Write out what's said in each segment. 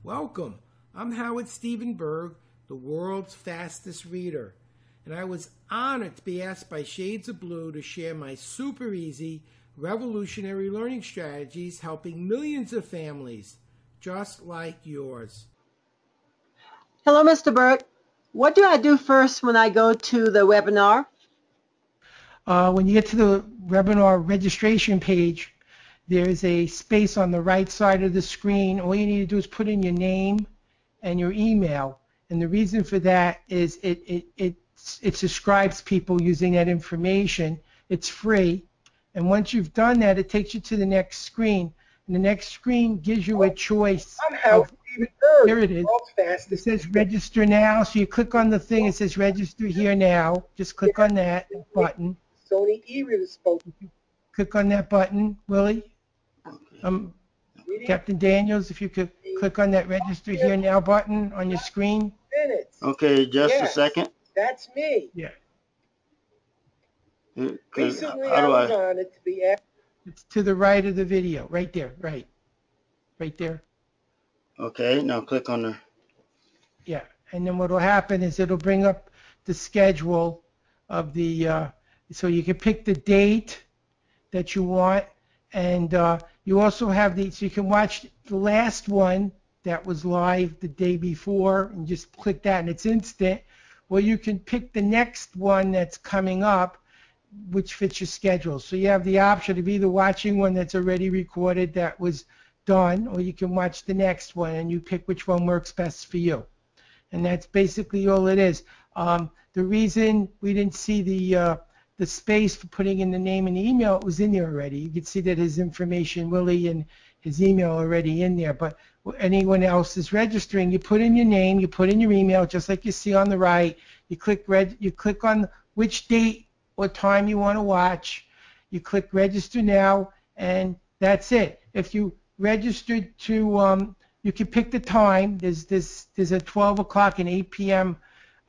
Welcome. I'm Howard Stephenberg, the world's fastest reader, and I was honored to be asked by Shades of Blue to share my super easy, revolutionary learning strategies helping millions of families just like yours. Hello, Mr. Berg. What do I do first when I go to the webinar? When you get to the webinar registration page, there's a space on the right side of the screen. All you need to do is put in your name and your email. And the reason for that is it subscribes people using that information. It's free. And once you've done that, it takes you to the next screen. And the next screen gives you a choice. Here it is. It says register now. So you click on the thing. It says register here now. Just click on that button. Sony E-reader spoke. Click on that button, Willie. Captain Daniels, if you could click on that register here now button on your screen. Minutes. Okay, just a second. That's me. Yeah. Recently, I was on it to be asked. It's to the right of the video, right there, right there. Okay, now click on the. Yeah, and then what will happen is it'll bring up the schedule of the, so you can pick the date that you want, and you also have so you can watch the last one that was live the day before and just click that and it's instant, or you can pick the next one that's coming up which fits your schedule. So you have the option of either watching one that's already recorded that was done, or you can watch the next one and you pick which one works best for you. And that's basically all it is. The reason we didn't see the space for putting in the name and the email, it was in there already. You can see that his information, Willie, and his email already in there. But anyone else is registering, you put in your name, you put in your email, just like you see on the right. You click on which date or time you want to watch. You click register now, and that's it. If you registered to, you can pick the time. There's a 12 o'clock and 8 p.m.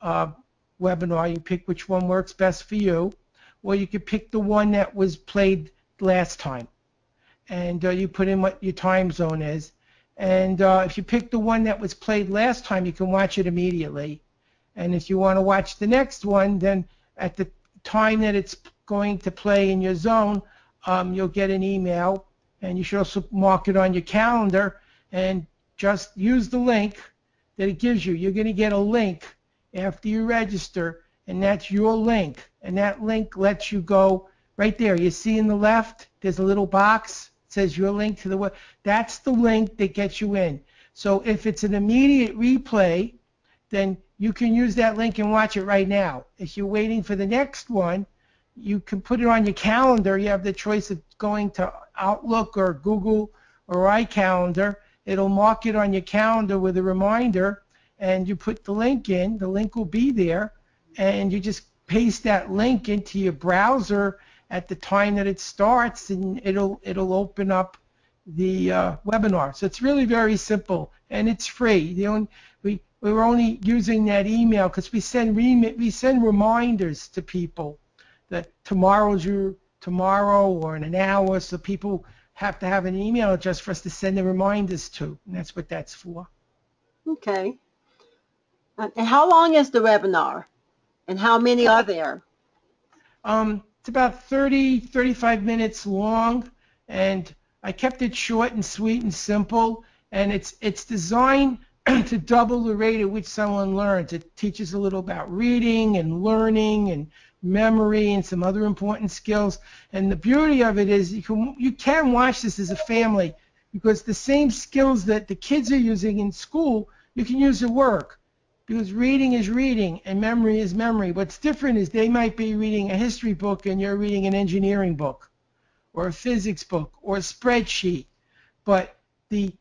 Webinar. You pick which one works best for you. Or you could pick the one that was played last time, and you put in what your time zone is. And if you pick the one that was played last time, you can watch it immediately. And if you want to watch the next one, then at the time that it's going to play in your zone, you'll get an email, and you should also mark it on your calendar and just use the link that it gives you. You're going to get a link after you register, and that's your link. And that link lets you go right there. You see in the left, there's a little box. It says your link to the web. That's the link that gets you in. So if it's an immediate replay, then you can use that link and watch it right now. If you're waiting for the next one, you can put it on your calendar. You have the choice of going to Outlook or Google or iCalendar. It'll mark it on your calendar with a reminder, and you put the link in. The link will be there, and you just paste that link into your browser at the time that it starts, and it'll open up the webinar. So it's really very simple, and it's free. We're only using that email because we send reminders to people that tomorrow's tomorrow or in an hour, so people have to have an email address for us to send the reminders to, and that's what that's for. Okay. And how long is the webinar? And how many are there? It's about 35 minutes long, and I kept it short and sweet and simple, and it's designed to double the rate at which someone learns. It teaches a little about reading and learning and memory and some other important skills. And the beauty of it is you can watch this as a family, because the same skills that the kids are using in school, you can use at work. Because reading is reading and memory is memory. What's different is they might be reading a history book and you're reading an engineering book or a physics book or a spreadsheet. But the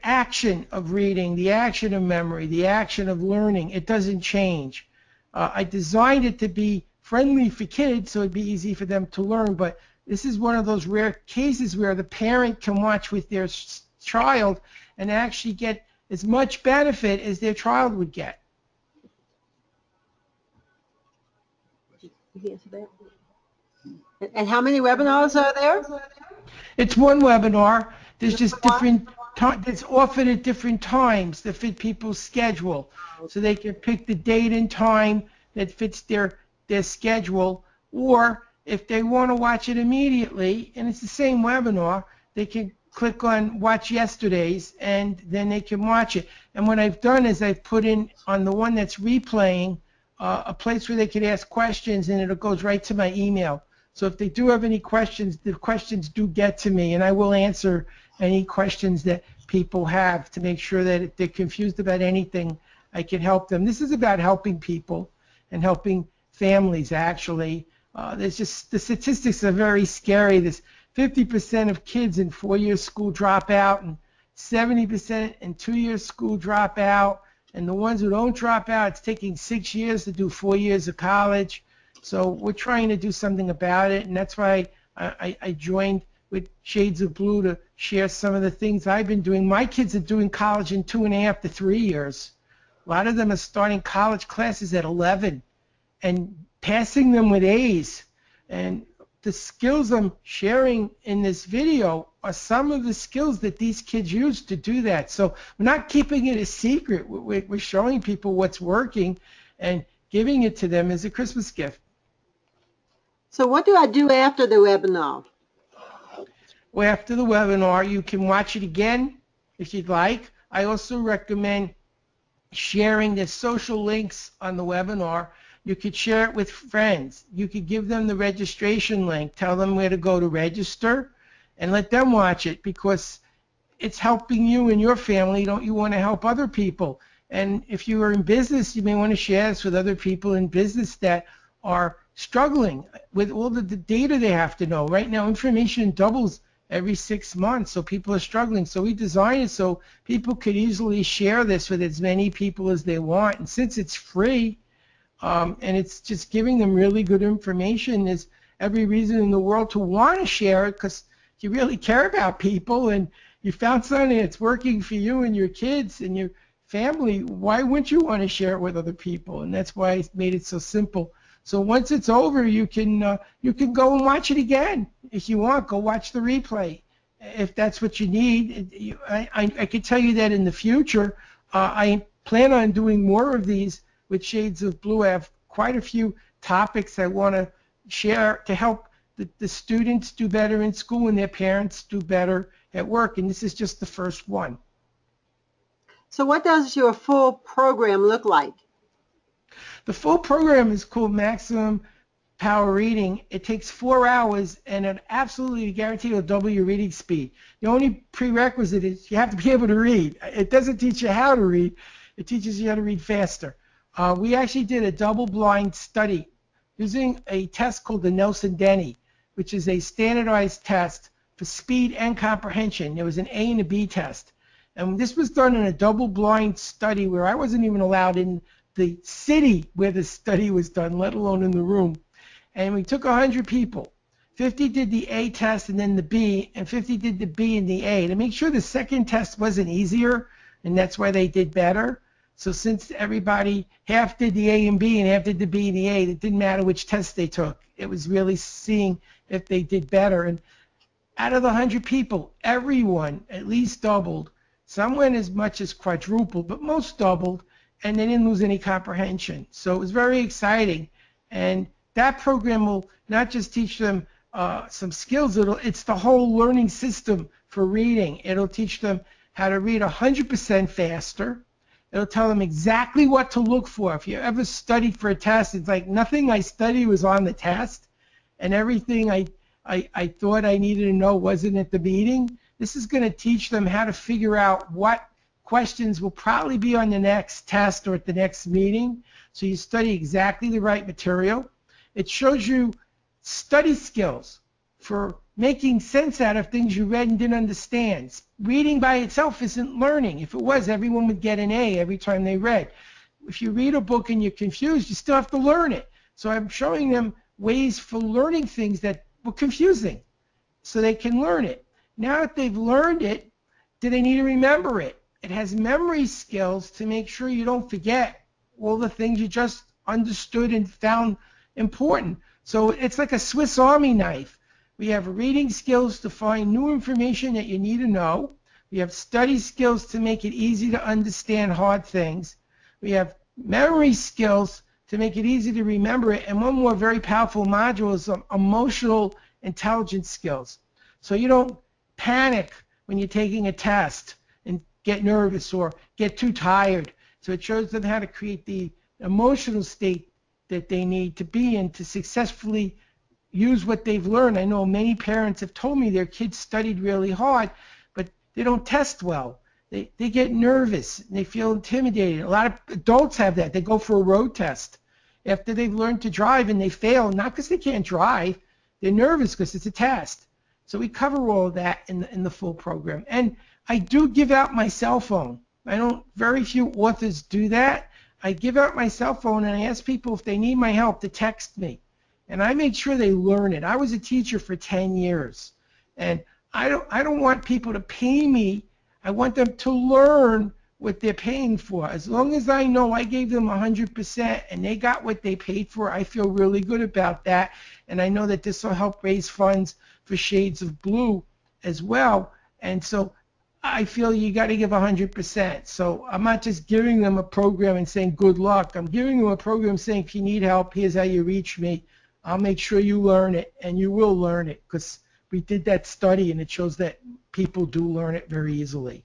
action of reading, the action of memory, the action of learning, it doesn't change. I designed it to be friendly for kids so it'd be easy for them to learn, but this is one of those rare cases where the parent can watch with their child and actually get as much benefit as their child would get. And how many webinars are there? It's one webinar. There's just different It's offered at different times that fit people's schedule. So they can pick the date and time that fits their schedule, or if they want to watch it immediately, and it's the same webinar, they can click on Watch Yesterday's, and then they can watch it. And what I've done is I've put in on the one that's replaying a place where they can ask questions, and it goes right to my email. So if they do have any questions, the questions do get to me, and I will answer any questions that people have to make sure that if they're confused about anything, I can help them. This is about helping people and helping families, actually. There's just, the statistics are very scary. There's 50% of kids in 4-year school drop out, and 70% in 2-year school drop out. And the ones who don't drop out, it's taking 6 years to do 4 years of college. So we're trying to do something about it, and that's why I joined with Shades of Blue to share some of the things I've been doing. My kids are doing college in 2.5 to 3 years. A lot of them are starting college classes at 11 and passing them with A's. And the skills I'm sharing in this video are some of the skills that these kids use to do that. So we're not keeping it a secret. We're showing people what's working and giving it to them as a Christmas gift. So what do I do after the webinar? Well, after the webinar, you can watch it again if you'd like. I also recommend sharing the social links on the webinar. You could share it with friends. You could give them the registration link, tell them where to go to register, and let them watch it, because it's helping you and your family. Don't you want to help other people? And if you are in business, you may want to share this with other people in business that are struggling with all the data they have to know. Right now, information doubles every 6 months, so people are struggling. So we designed it so people could easily share this with as many people as they want. And since it's free, and it's just giving them really good information, there's every reason in the world to want to share it, because you really care about people and you found something that's working for you and your kids and your family. Why wouldn't you want to share it with other people? And that's why I made it so simple. So once it's over, you can go and watch it again if you want. Go watch the replay if that's what you need. I can tell you that in the future, I plan on doing more of these with Shades of Blue. I have quite a few topics I want to share to help the students do better in school and their parents do better at work, and this is just the first one. So what does your full program look like? The full program is called Maximum Power Reading. It takes 4 hours, and it absolutely guaranteed will double your reading speed. The only prerequisite is you have to be able to read. It doesn't teach you how to read. It teaches you how to read faster. We actually did a double-blind study using a test called the Nelson-Denny, which is a standardized test for speed and comprehension. There was an A and a B test. And this was done in a double-blind study where I wasn't even allowed in the city where the study was done, let alone in the room. And we took 100 people. 50 did the A test and then the B, and 50 did the B and the A to make sure the second test wasn't easier, and that's why they did better. So since everybody, half did the A and B and half did the B and the A, it didn't matter which test they took. It was really seeing if they did better. And out of the 100 people, everyone at least doubled. Some went as much as quadrupled, but most doubled, and they didn't lose any comprehension. So it was very exciting. And that program will not just teach them some skills, it's the whole learning system for reading. It'll teach them how to read 100% faster. It'll tell them exactly what to look for. If you ever studied for a test, it's like nothing I studied was on the test, and everything I thought I needed to know wasn't at the meeting. This is going to teach them how to figure out what questions will probably be on the next test or at the next meeting, so you study exactly the right material. It shows you study skills for making sense out of things you read and didn't understand. Reading by itself isn't learning. If it was, everyone would get an A every time they read. If you read a book and you're confused, you still have to learn it. So I'm showing them ways for learning things that were confusing so they can learn it. Now that they've learned it, do they need to remember it? It has memory skills to make sure you don't forget all the things you just understood and found important. So it's like a Swiss Army knife. We have reading skills to find new information that you need to know. We have study skills to make it easy to understand hard things. We have memory skills to make it easy to remember it. And one more very powerful module is emotional intelligence skills. So you don't panic when you're taking a test and get nervous or get too tired. So it shows them how to create the emotional state that they need to be in to successfully use what they've learned. I know many parents have told me their kids studied really hard, but they don't test well. They get nervous and they feel intimidated. A lot of adults have that. They go for a road test after they've learned to drive and they fail, not because they can't drive. They're nervous because it's a test. So we cover all of that in the full program. And I do give out my cell phone. Very few authors do that. I give out my cell phone and I ask people if they need my help to text me. And I make sure they learn it. I was a teacher for 10 years. And I don't want people to pay me. I want them to learn what they're paying for. As long as I know I gave them 100% and they got what they paid for, I feel really good about that. And I know that this will help raise funds for Shades of Blue as well. And so I feel you got to give 100%. So I'm not just giving them a program and saying good luck. I'm giving them a program saying if you need help, here's how you reach me. I'll make sure you learn it, and you will learn it because we did that study and it shows that people do learn it very easily.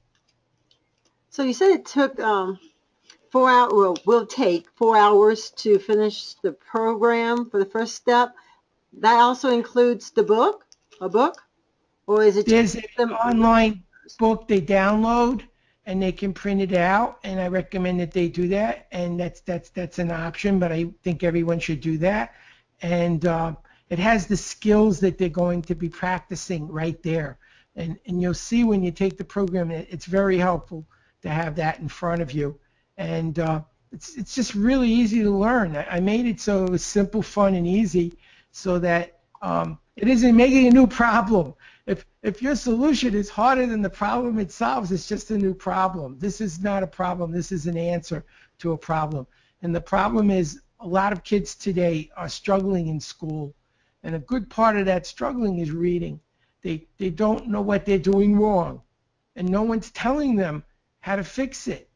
So you said it took 4 hours, well, will take 4 hours to finish the program for the first step. That also includes a book? Or is it There's just an online book they download and they can print it out, and I recommend that they do that, and that's an option, but I think everyone should do that. And it has the skills that they're going to be practicing right there. And you'll see when you take the program, it's very helpful to have that in front of you. And it's just really easy to learn. I made it so it was simple, fun, and easy so that it isn't making a new problem. If your solution is harder than the problem it solves, it's just a new problem. This is not a problem. This is an answer to a problem. And the problem is a lot of kids today are struggling in school. And a good part of that struggling is reading. They don't know what they're doing wrong. And no one's telling them how to fix it.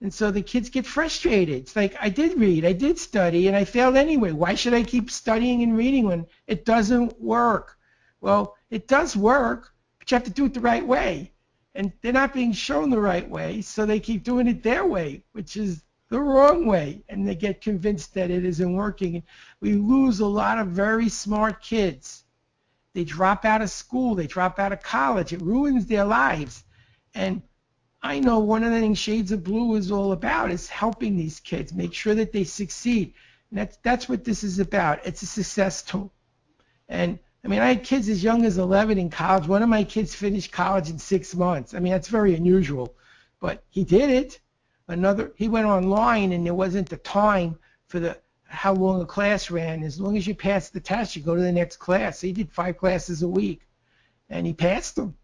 And so the kids get frustrated. It's like, I did read, I did study, and I failed anyway. Why should I keep studying and reading when it doesn't work? Well, it does work, but you have to do it the right way. And they're not being shown the right way, so they keep doing it their way, which is the wrong way, and they get convinced that it isn't working. We lose a lot of very smart kids. They drop out of school, they drop out of college. It ruins their lives. And I know one of the things Shades of Blue is all about is helping these kids, make sure that they succeed. And that's what this is about. It's a success tool. And I mean, I had kids as young as 11 in college. One of my kids finished college in 6 months. I mean, that's very unusual, but he did it. He went online, and there wasn't the time for how long a class ran. As long as you pass the test, you go to the next class. So he did 5 classes a week, and he passed them.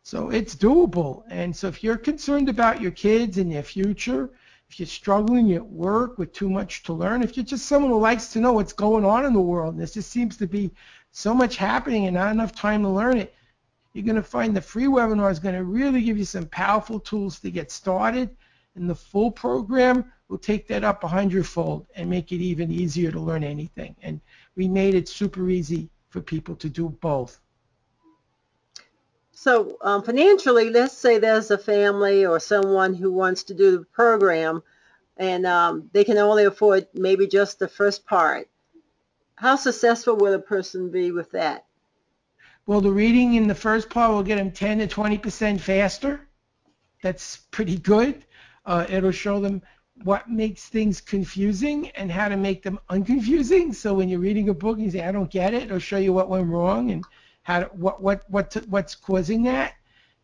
So it's doable. And so if you're concerned about your kids and their future, if you're struggling at work with too much to learn, if you're just someone who likes to know what's going on in the world, and there just seems to be so much happening and not enough time to learn it, you're going to find the free webinar is going to really give you some powerful tools to get started. And the full program will take that up 100-fold and make it even easier to learn anything. And we made it super easy for people to do both. So financially, let's say there's a family or someone who wants to do the program and they can only afford maybe just the first part. How successful will a person be with that? Well, the reading in the first part will get them 10 to 20% faster. That's pretty good. It'll show them what makes things confusing and how to make them unconfusing. So when you're reading a book and you say, I don't get it, it'll show you what went wrong and what's causing that.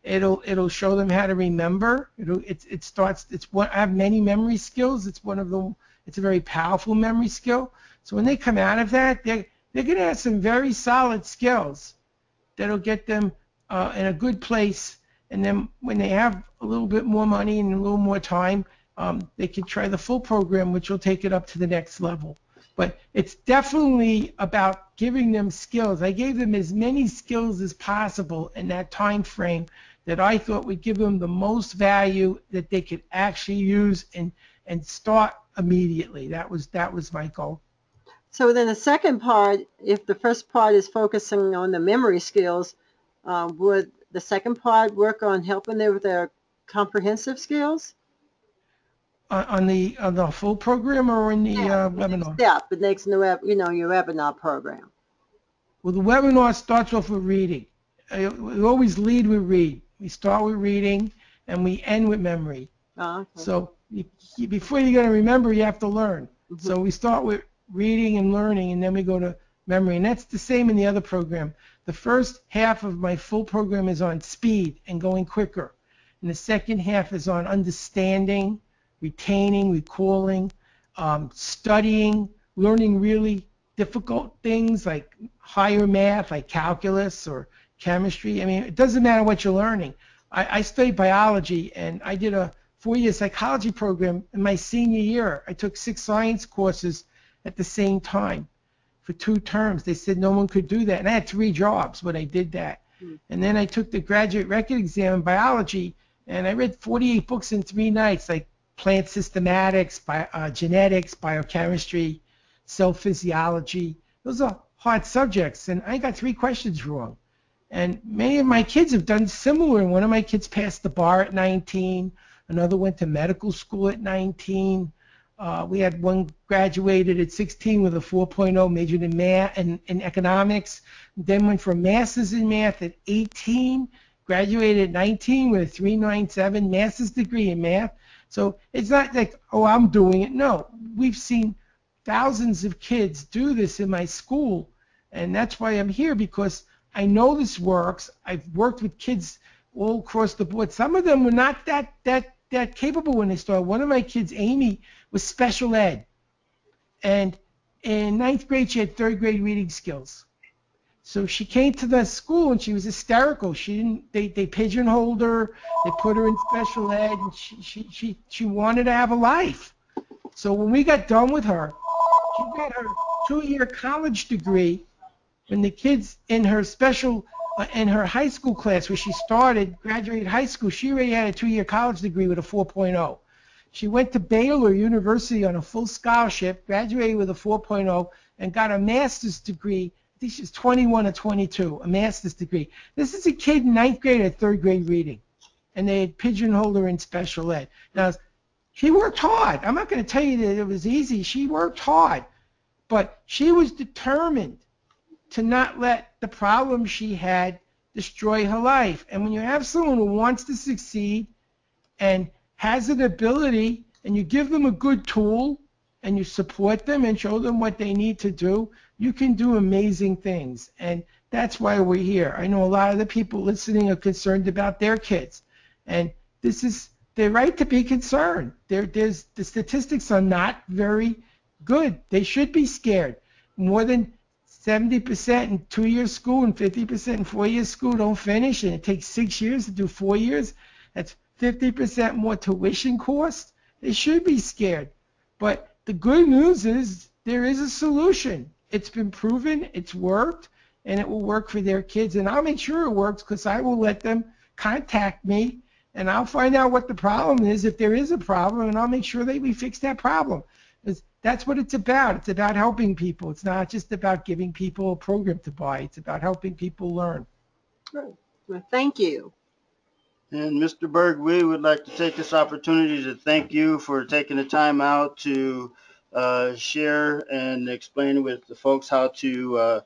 It'll show them how to remember. I have many memory skills. It's a very powerful memory skill. So when they come out of that, they're going to have some very solid skills that'll get them in a good place. And then when they have a little bit more money and a little more time, they can try the full program, which will take it up to the next level. But it's definitely about giving them skills. I gave them as many skills as possible in that time frame that I thought would give them the most value that they could actually use and start immediately. That was my goal. So then the second part, if the first part is focusing on the memory skills, would the second part work on helping them with their comprehensive skills? On the full program or in the webinar? Step, the next new, your webinar program. Well, the webinar starts off with reading. We always lead with read. We start with reading and we end with memory. Oh, okay. So before you're going to remember, you have to learn. Mm-hmm. So we start with reading and learning, and then we go to memory. And that's the same in the other program. The first half of my full program is on speed and going quicker. And the second half is on understanding, retaining, recalling, studying, learning really difficult things like higher math, like calculus or chemistry. I mean, it doesn't matter what you're learning. I studied biology, and I did a 4-year psychology program in my senior year. I took 6 science courses at the same time for 2 terms. They said no one could do that, and I had 3 jobs when I did that. And then I took the graduate record exam in biology, and I read 48 books in 3 nights, like plant systematics, genetics, biochemistry, cell physiology. Those are hard subjects, and I got 3 questions wrong. And many of my kids have done similar. One of my kids passed the bar at 19. Another went to medical school at 19. We had one graduated at 16 with a 4.0, majored in math and in economics. Then went for a master's in math at 18. Graduated at 19 with a 397 master's degree in math. So it's not like, oh, I'm doing it. No, we've seen thousands of kids do this in my school, and that's why I'm here, because I know this works. I've worked with kids all across the board. Some of them were not that capable when they started. One of my kids, Amy, was special ed, and in 9th grade she had 3rd grade reading skills. So she came to the school and she was hysterical. They pigeonholed her, they put her in special ed, and she wanted to have a life. So when we got done with her, she got her 2-year college degree. When the kids in her in her high school class where she started, graduated high school, she already had a 2-year college degree with a 4.0. She went to Baylor University on a full scholarship, graduated with a 4.0, and got a master's degree. I think she's 21 or 22, a master's degree. This is a kid in 9th grade at 3rd grade reading, and they had pigeonholed her in special ed. Now, she worked hard. I'm not going to tell you that it was easy. She worked hard, but she was determined to not let the problems she had destroy her life. And when you have someone who wants to succeed and has an ability, and you give them a good tool, and you support them and show them what they need to do, you can do amazing things. And that's why we're here. I know a lot of the people listening are concerned about their kids. And this is their right to be concerned. The statistics are not very good. They should be scared. More than 70% in 2-year school and 50% in 4-year school don't finish, and it takes 6 years to do 4 years. That's 50% more tuition cost. They should be scared. But the good news is there is a solution. It's been proven, it's worked, and it will work for their kids. And I'll make sure it works, because I will let them contact me, and I'll find out what the problem is, if there is a problem, and I'll make sure that we fix that problem. Because that's what it's about. It's about helping people. It's not just about giving people a program to buy. It's about helping people learn. Well, thank you. And Mr. Berg, we would like to take this opportunity to thank you for taking the time out to share and explain with the folks how to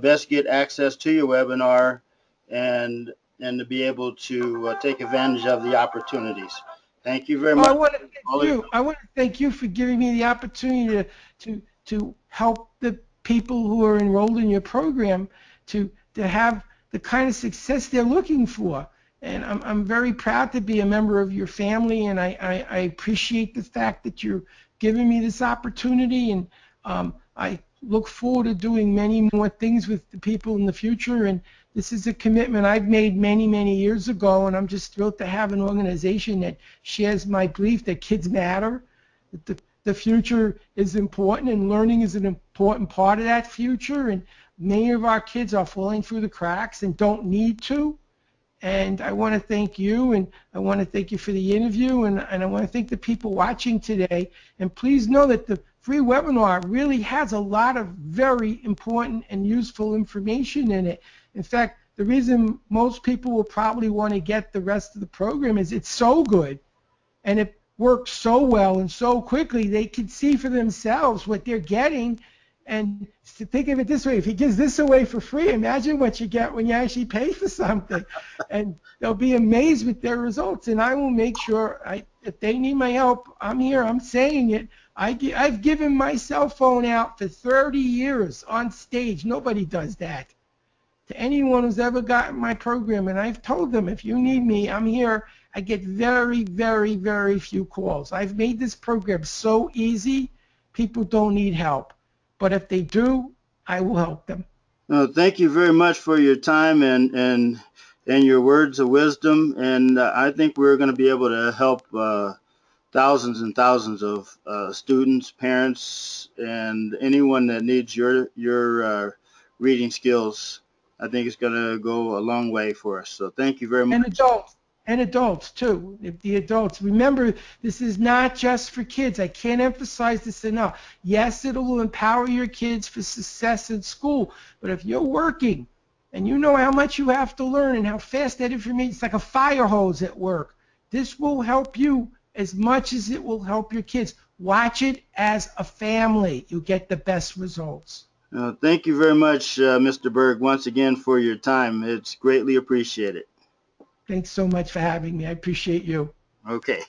best get access to your webinar and to be able to take advantage of the opportunities. Thank you very much. I want to thank you for giving me the opportunity to help the people who are enrolled in your program to have the kind of success they're looking for. And I'm very proud to be a member of your family, and I appreciate the fact that you're giving me this opportunity, and I look forward to doing many more things with the people in the future. And this is a commitment I've made many, many years ago, and I'm just thrilled to have an organization that shares my belief that kids matter, that the future is important, and learning is an important part of that future. And many of our kids are falling through the cracks and don't need to. And I want to thank you, and I want to thank you for the interview, and I want to thank the people watching today. And please know that the free webinar really has a lot of very important and useful information in it. In fact, the reason most people will probably want to get the rest of the program is it's so good, and it works so well and so quickly. They can see for themselves what they're getting. And to think of it this way, if he gives this away for free, imagine what you get when you actually pay for something. And they'll be amazed with their results. And I will make sure, if they need my help, I'm here, I'm saying it. I've given my cell phone out for 30 years on stage. Nobody does that. To anyone who's ever gotten my program, and I've told them, if you need me, I'm here. I get very, very, very few calls. I've made this program so easy, people don't need help. But if they do, I will help them. Thank you very much for your time and your words of wisdom. And I think we're going to be able to help thousands and thousands of students, parents, and anyone that needs your reading skills. I think it's going to go a long way for us. So thank you very much. And adults too. The adults, remember, this is not just for kids. I can't emphasize this enough. Yes, it will empower your kids for success in school, but if you're working and you know how much you have to learn and how fast that information, it's like a fire hose at work. This will help you as much as it will help your kids. Watch it as a family. You get the best results. Thank you very much, Mr. Berg, once again for your time. It's greatly appreciated. Thanks so much for having me. I appreciate you. Okay.